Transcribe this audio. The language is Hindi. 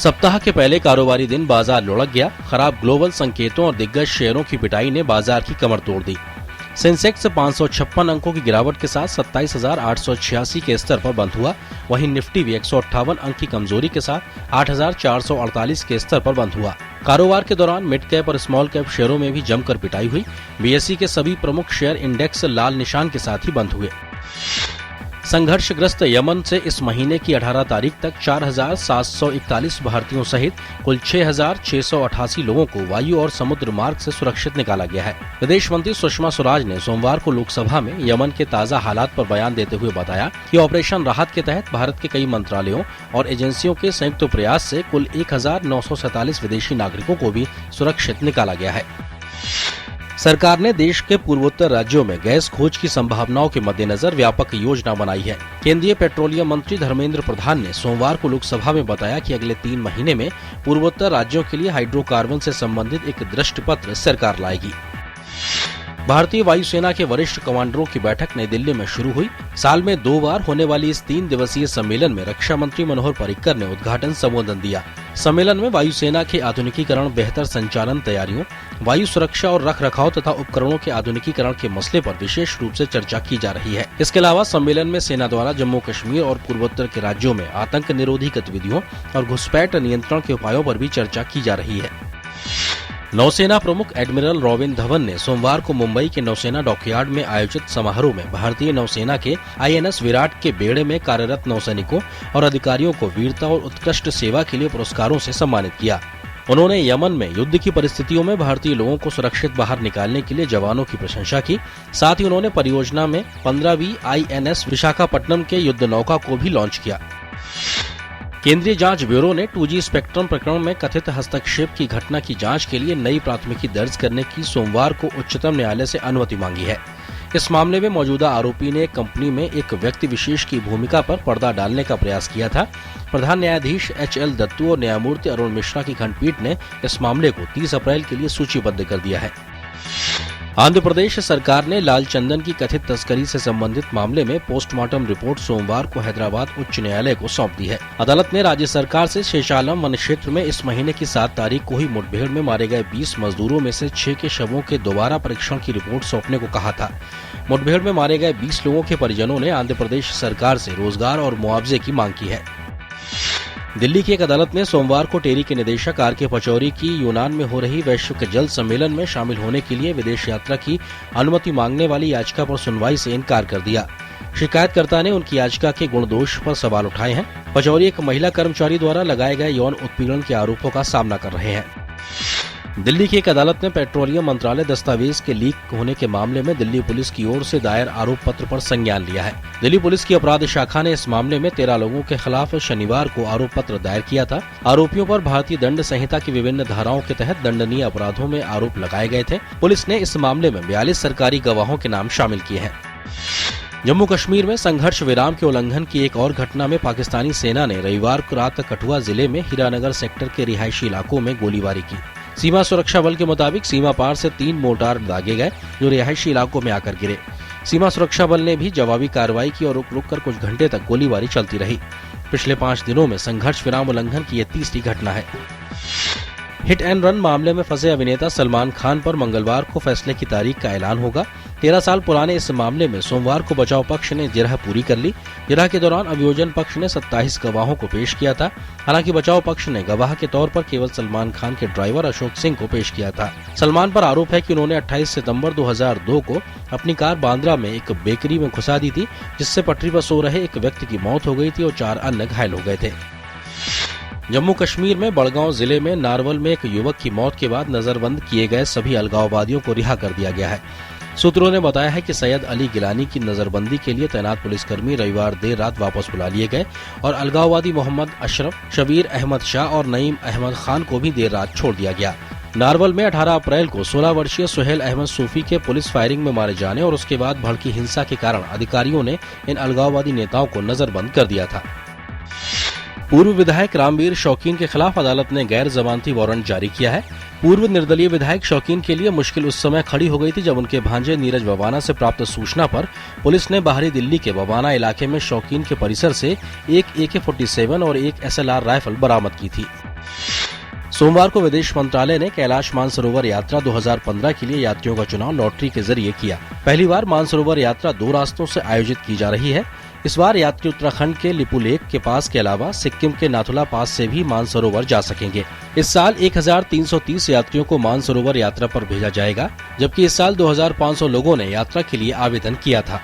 सप्ताह के पहले कारोबारी दिन बाजार लुढ़क गया। खराब ग्लोबल संकेतों और दिग्गज शेयरों की पिटाई ने बाजार की कमर तोड़ दी। सेंसेक्स 556 अंकों की गिरावट के साथ 27,886 के स्तर पर बंद हुआ। वहीं निफ्टी भी 158 अंक की कमजोरी के साथ 8,448 के स्तर पर बंद हुआ। कारोबार के दौरान मिड कैप और स्मॉल कैप शेयरों में भी जमकर पिटाई हुई। बीएसई के सभी प्रमुख शेयर इंडेक्स लाल निशान के साथ ही बंद हुए। संघर्षग्रस्त यमन से इस महीने की 18 तारीख तक 4,741 भारतीयों सहित कुल 6,688 लोगों को वायु और समुद्र मार्ग से सुरक्षित निकाला गया है। विदेश मंत्री सुषमा स्वराज ने सोमवार को लोकसभा में यमन के ताजा हालात पर बयान देते हुए बताया कि ऑपरेशन राहत के तहत भारत के कई मंत्रालयों और एजेंसियों के संयुक्त प्रयास से कुल 1,947 विदेशी नागरिकों को भी सुरक्षित निकाला गया है। सरकार ने देश के पूर्वोत्तर राज्यों में गैस खोज की संभावनाओं के मद्देनजर व्यापक योजना बनाई है। केंद्रीय पेट्रोलियम मंत्री धर्मेंद्र प्रधान ने सोमवार को लोकसभा में बताया कि अगले 3 महीने में पूर्वोत्तर राज्यों के लिए हाइड्रोकार्बन से संबंधित एक दृष्टि पत्र सरकार लाएगी। भारतीय वायुसेना के वरिष्ठ कमांडरों की बैठक नई दिल्ली में शुरू हुई। साल में 2 बार होने वाली इस 3 दिवसीय सम्मेलन में रक्षा मंत्री मनोहर पर्रिकर ने उद्घाटन संबोधन दिया। सम्मेलन में वायुसेना के आधुनिकीकरण, बेहतर संचालन तैयारियों, वायु सुरक्षा और रख रखाव तथा उपकरणों के आधुनिकीकरण के मसले पर विशेष रूप से चर्चा की जा रही है। इसके अलावा सम्मेलन में सेना द्वारा जम्मू कश्मीर और पूर्वोत्तर के राज्यों में आतंक निरोधी गतिविधियों और घुसपैठ नियंत्रण के उपायों पर भी चर्चा की जा रही है। नौसेना प्रमुख एडमिरल रॉबिन धवन ने सोमवार को मुंबई के नौसेना डॉकयार्ड में आयोजित समारोह में भारतीय नौसेना के आईएनएस विराट के बेड़े में कार्यरत नौसैनिकों और अधिकारियों को वीरता और उत्कृष्ट सेवा के लिए पुरस्कारों से सम्मानित किया। उन्होंने यमन में युद्ध की परिस्थितियों में भारतीय लोगों को सुरक्षित बाहर निकालने के लिए जवानों की प्रशंसा की। साथ ही उन्होंने परियोजना में 15वीं आईएनएस विशाखापट्टनम के युद्ध नौका को भी लॉन्च किया। केंद्रीय जांच ब्यूरो ने 2G स्पेक्ट्रम प्रकरण में कथित हस्तक्षेप की घटना की जांच के लिए नई प्राथमिकी दर्ज करने की सोमवार को उच्चतम न्यायालय से अनुमति मांगी है। इस मामले में मौजूदा आरोपी ने कंपनी में एक व्यक्ति विशेष की भूमिका पर पर्दा डालने का प्रयास किया था। प्रधान न्यायाधीश HL दत्तू और न्यायमूर्ति अरुण मिश्रा की खंडपीठ ने इस मामले को 30 अप्रैल के लिए सूचीबद्ध कर दिया है। आंध्र प्रदेश सरकार ने लाल चंदन की कथित तस्करी से संबंधित मामले में पोस्टमार्टम रिपोर्ट सोमवार को हैदराबाद उच्च न्यायालय को सौंप दी है। अदालत ने राज्य सरकार से शेषालम वन क्षेत्र में इस महीने की 7 तारीख को हुई मुठभेड़ में मारे गए 20 मजदूरों में से 6 के शवों के दोबारा परीक्षण की रिपोर्ट सौंपने को कहा था। मुठभेड़ में मारे गए 20 लोगों के परिजनों ने आंध्र प्रदेश सरकार से रोजगार और मुआवजे की मांग की है। दिल्ली की एक अदालत ने सोमवार को टेरी के निदेशक RK पचौरी की यूनान में हो रही वैश्विक जल सम्मेलन में शामिल होने के लिए विदेश यात्रा की अनुमति मांगने वाली याचिका पर सुनवाई से इनकार कर दिया। शिकायतकर्ता ने उनकी याचिका के गुणदोष पर सवाल उठाए हैं। पचौरी एक महिला कर्मचारी द्वारा लगाए गए यौन उत्पीड़न के आरोपों का सामना कर रहे हैं। दिल्ली की एक अदालत ने पेट्रोलियम मंत्रालय दस्तावेज के लीक होने के मामले में दिल्ली पुलिस की ओर से दायर आरोप पत्र पर संज्ञान लिया है। दिल्ली पुलिस की अपराध शाखा ने इस मामले में 13 लोगों के खिलाफ शनिवार को आरोप पत्र दायर किया था। आरोपियों पर भारतीय दंड संहिता की विभिन्न धाराओं के तहत दंडनीय अपराधों में आरोप लगाए गए थे। पुलिस ने इस मामले में 42 सरकारी गवाहों के नाम शामिल किए हैं। जम्मू कश्मीर में संघर्ष विराम के उल्लंघन की एक और घटना में पाकिस्तानी सेना ने रविवार को रात कठुआ जिले में हीरानगर सेक्टर के रिहायशी इलाकों में गोलीबारी की। सीमा सुरक्षा बल के मुताबिक सीमा पार से 3 मोर्टार दागे गए जो रिहायशी इलाकों में आकर गिरे। सीमा सुरक्षा बल ने भी जवाबी कार्रवाई की और रुक कर कुछ घंटे तक गोलीबारी चलती रही। पिछले 5 दिनों में संघर्ष विराम उल्लंघन की यह 30वीं घटना है। हिट एंड रन मामले में फंसे अभिनेता सलमान खान पर मंगलवार को फैसले की तारीख का ऐलान होगा। 13 साल पुराने इस मामले में सोमवार को बचाव पक्ष ने जिरह पूरी कर ली। जिरह के दौरान अभियोजन पक्ष ने 27 गवाहों को पेश किया था। हालांकि बचाव पक्ष ने गवाह के तौर पर केवल सलमान खान के ड्राइवर अशोक सिंह को पेश किया था। सलमान पर आरोप है कि उन्होंने 28 सितंबर 2002 को अपनी कार बांद्रा में एक बेकरी में घुसा दी थी, जिससे पटरी पर सो रहे एक व्यक्ति की मौत हो गई थी और 4 अन्य घायल हो गए थे। जम्मू कश्मीर में बड़गांव जिले में नारवल में एक युवक की मौत के बाद नजरबंद किए गए सभी अलगाववादियों को रिहा कर दिया गया है। सूत्रों ने बताया है कि सैयद अली गिलानी की नजरबंदी के लिए तैनात पुलिसकर्मी रविवार देर रात वापस बुला लिए गए और अलगाववादी मोहम्मद अशरफ, शबीर अहमद शाह और नईम अहमद खान को भी देर रात छोड़ दिया गया। नारवल में 18 अप्रैल को 16 वर्षीय सुहेल अहमद सूफी के पुलिस फायरिंग में मारे जाने और उसके बाद भड़की हिंसा के कारण अधिकारियों ने इन अलगाववादी नेताओं को नजरबंद कर दिया था। पूर्व विधायक रामवीर शौकीन के खिलाफ अदालत ने गैर जमानती वारंट जारी किया है। पूर्व निर्दलीय विधायक शौकीन के लिए मुश्किल उस समय खड़ी हो गई थी जब उनके भांजे नीरज बवाना से प्राप्त सूचना पर पुलिस ने बाहरी दिल्ली के बवाना इलाके में शौकीन के परिसर से एक AK-47 और एक SLR राइफल बरामद की थी। सोमवार को विदेश मंत्रालय ने कैलाश मानसरोवर यात्रा 2015 के लिए यात्रियों का चुनाव लॉटरी के जरिए किया। पहली बार मानसरोवर यात्रा 2 रास्तों से आयोजित की जा रही है। इस बार यात्री उत्तराखंड के लिपुलेख के पास के अलावा सिक्किम के नाथुला पास से भी मानसरोवर जा सकेंगे। इस साल 1330 यात्रियों को मानसरोवर यात्रा पर भेजा जाएगा, जबकि इस साल 2500 लोगों ने यात्रा के लिए आवेदन किया था।